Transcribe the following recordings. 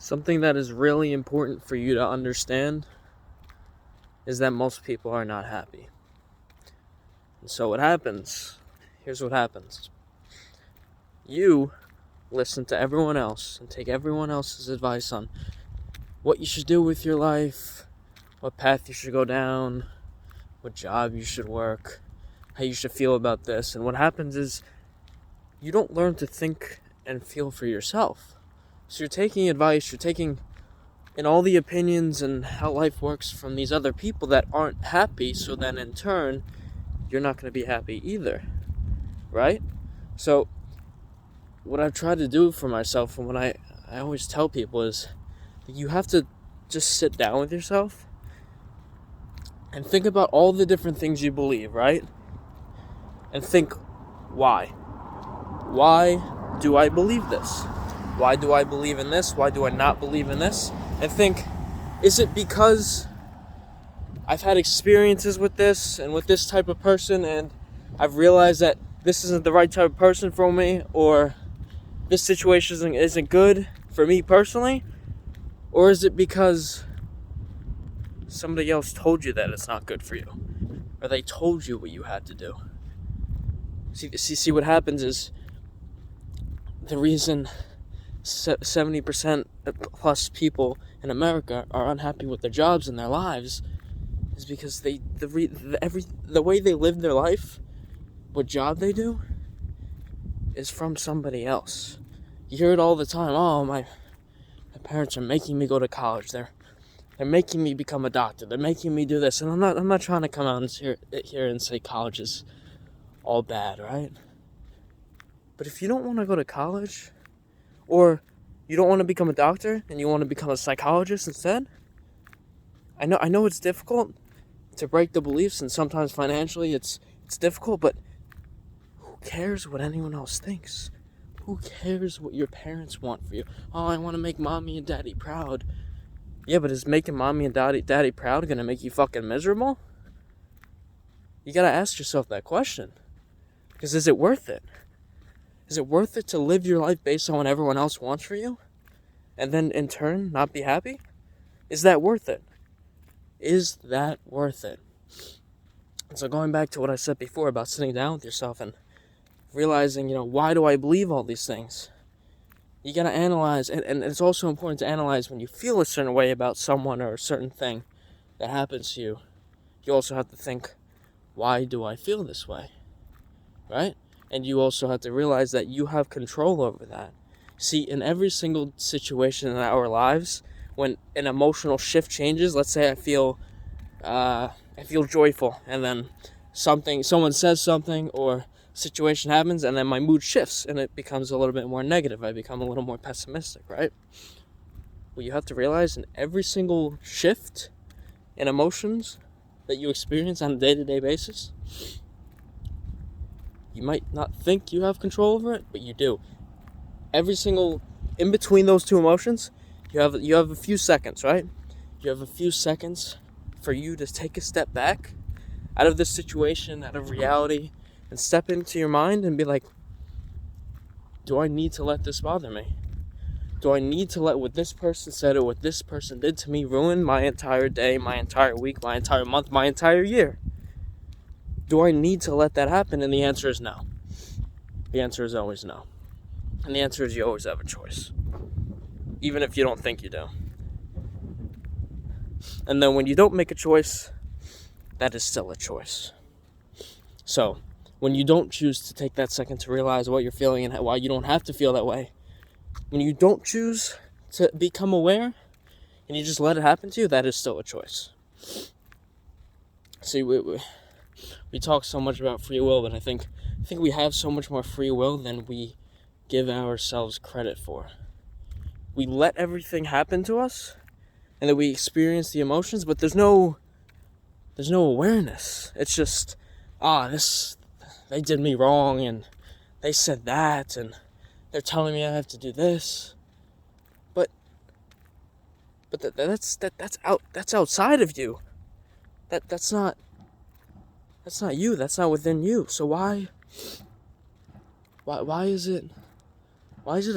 Something that is really important for you to understand is that most people are not happy. And so here's what happens. You listen to everyone else and take everyone else's advice on what you should do with your life, what path you should go down, what job you should work, how you should feel about this. And what happens is you don't learn to think and feel for yourself. So you're taking advice, you're taking in all the opinions and how life works from these other people that aren't happy, so then in turn, you're not going to be happy either, right? So what I've tried to do for myself, and what I always tell people is that you have to just sit down with yourself and think about all the different things you believe, right? And think, why? Why do I believe this? Why do I believe in this? Why do I not believe in this? And think, is it because I've had experiences with this and with this type of person and I've realized that this isn't the right type of person for me, or this situation isn't good for me personally? Or is it because somebody else told you that it's not good for you, or they told you what you had to do? See what happens is the reason 70% plus people in America are unhappy with their jobs and their lives is because the way they live their life, what job they do, is from somebody else. You hear it all the time. Oh, my parents are making me go to college. They're making me become a doctor. They're making me do this. And I'm not trying to come out here and say college is all bad, right? But if you don't want to go to college, or you don't want to become a doctor and you want to become a psychologist instead, I know it's difficult to break the beliefs, and sometimes financially it's difficult, but who cares what anyone else thinks? Who cares what your parents want for you? Oh, I want to make mommy and daddy proud. Yeah, but is making mommy and daddy proud gonna make you fucking miserable? You gotta ask yourself that question. Because is it worth it? Is it worth it to live your life based on what everyone else wants for you, and then in turn not be happy? Is that worth it? Is that worth it? And so going back to what I said before about sitting down with yourself and realizing, why do I believe all these things? You gotta analyze, and it's also important to analyze when you feel a certain way about someone or a certain thing that happens to you. You also have to think, why do I feel this way? Right? And you also have to realize that you have control over that. See, in every single situation in our lives, when an emotional shift changes, let's say I feel joyful, and then someone says something, or situation happens, and then my mood shifts and it becomes a little bit more negative. I become a little more pessimistic, right? Well, you have to realize in every single shift in emotions that you experience on a day-to-day basis, you might not think you have control over it, but you do. Every single, in between those two emotions, you have a few seconds, right? You have a few seconds for you to take a step back out of this situation, out of reality, and step into your mind and be like, do I need to let this bother me? Do I need to let what this person said or what this person did to me ruin my entire day, my entire week, my entire month, my entire year? Do I need to let that happen? And the answer is no. The answer is always no. And the answer is you always have a choice, even if you don't think you do. And then when you don't make a choice, that is still a choice. So when you don't choose to take that second to realize what you're feeling and why you don't have to feel that way, when you don't choose to become aware and you just let it happen to you, that is still a choice. See, we talk so much about free will, but I think we have so much more free will than we give ourselves credit for. We let everything happen to us, and then we experience the emotions, but there's no awareness. It's just, they did me wrong, and they said that, and they're telling me I have to do this. But that's outside of you. That's not you. That's not within you. So why is it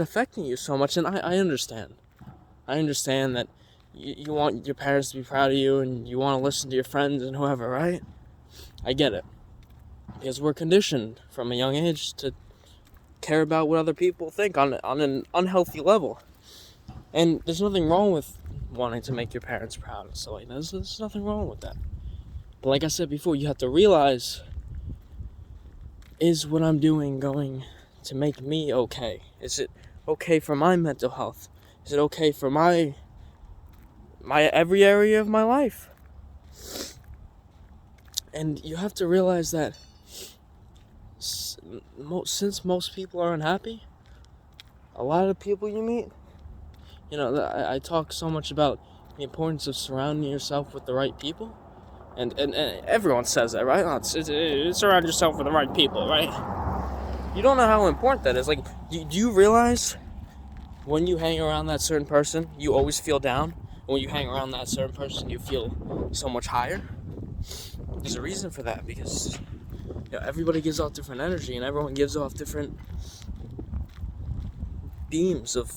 affecting you so much? And I understand. I understand that you want your parents to be proud of you and you want to listen to your friends and whoever, right? I get it. Because we're conditioned from a young age to care about what other people think on an unhealthy level. And there's nothing wrong with wanting to make your parents proud and stuff like that. There's nothing wrong with that. But like I said before, you have to realize, is what I'm doing going to make me okay? Is it okay for my mental health? Is it okay for my every area of my life? And you have to realize that since most people are unhappy, a lot of the people you meet, I talk so much about the importance of surrounding yourself with the right people. And everyone says that, right? It's surround yourself with the right people, right? You don't know how important that is. Like, do you realize when you hang around that certain person, you always feel down? And when you hang around that certain person, you feel so much higher? There's a reason for that, because everybody gives off different energy, and everyone gives off different beams of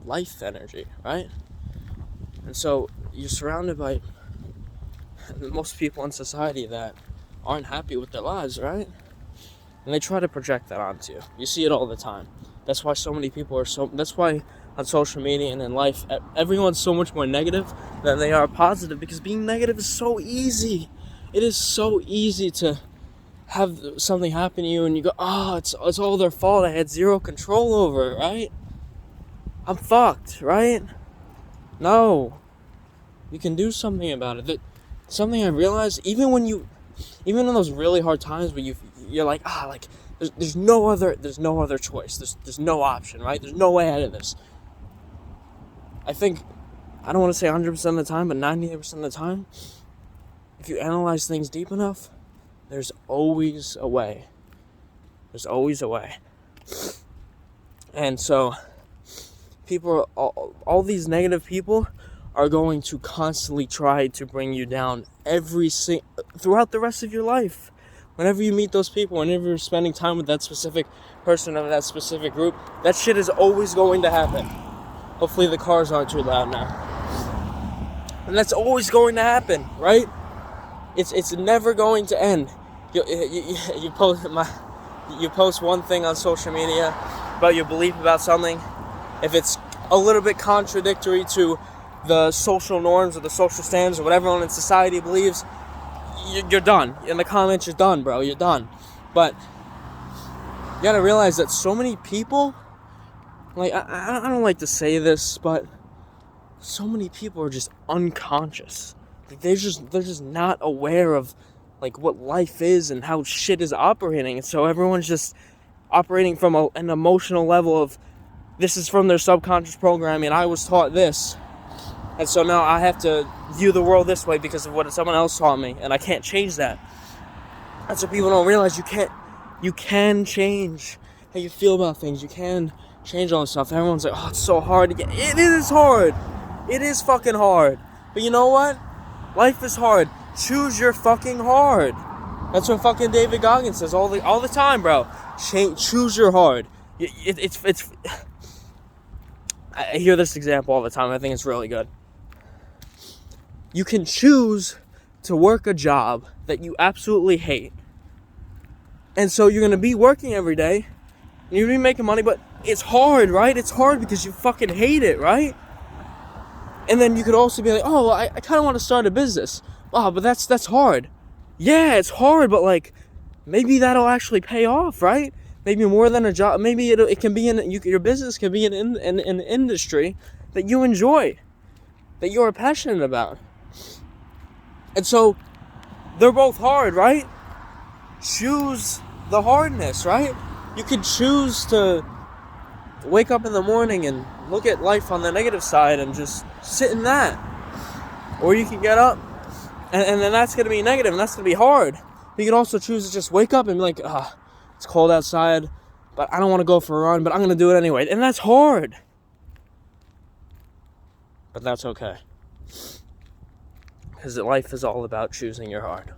life energy, right? And so you're surrounded by most people in society that aren't happy with their lives, right? And they try to project that onto you. You see it all the time. That's why so many people that's why on social media and in life, everyone's so much more negative than they are positive, because being negative is so easy. It is so easy to have something happen to you and you go, it's all their fault. I had zero control over it, right? I'm fucked, right? No. You can do something about it. Something I realized, even in those really hard times where you're like, there's no other choice. There's no option, right? There's no way out of this. I think, I don't want to say 100% of the time, but 90% of the time, if you analyze things deep enough, there's always a way. There's always a way. And so, all these negative people are going to constantly try to bring you down throughout the rest of your life. Whenever you meet those people, whenever you're spending time with that specific person of that specific group, that shit is always going to happen. Hopefully the cars aren't too loud now. And that's always going to happen, right? It's never going to end. You post one thing on social media about your belief about something. If it's a little bit contradictory to the social norms or the social standards or what everyone in society believes, you're done. In the comments, you're done, bro. You're done. But you gotta realize that so many people, like, I don't like to say this, but so many people are just unconscious. Like, they're just not aware of, like, what life is and how shit is operating. And so everyone's just operating from an emotional level of, this is from their subconscious programming, I was taught this. And so now I have to view the world this way because of what someone else taught me, and I can't change that. That's what people don't realize. You can change how you feel about things. You can change all this stuff. Everyone's like, it's so hard to get. It is hard. It is fucking hard. But you know what? Life is hard. Choose your fucking hard. That's what fucking David Goggins says all the time, bro. Choose your hard. I hear this example all the time. I think it's really good. You can choose to work a job that you absolutely hate. And so you're going to be working every day, and you're going to be making money, but it's hard, right? It's hard because you fucking hate it, right? And then you could also be like, I kind of want to start a business. But that's hard. Yeah, it's hard, but like, maybe that'll actually pay off, right? Maybe more than a job. Maybe it can be your business can be in an industry that you enjoy, that you're passionate about. And so, they're both hard, right? Choose the hardness, right? You could choose to wake up in the morning and look at life on the negative side and just sit in that. Or you can get up, and then that's going to be negative, and that's going to be hard. You can also choose to just wake up and be like, it's cold outside, but I don't want to go for a run, but I'm going to do it anyway. And that's hard. But that's okay. Because life is all about choosing your hard.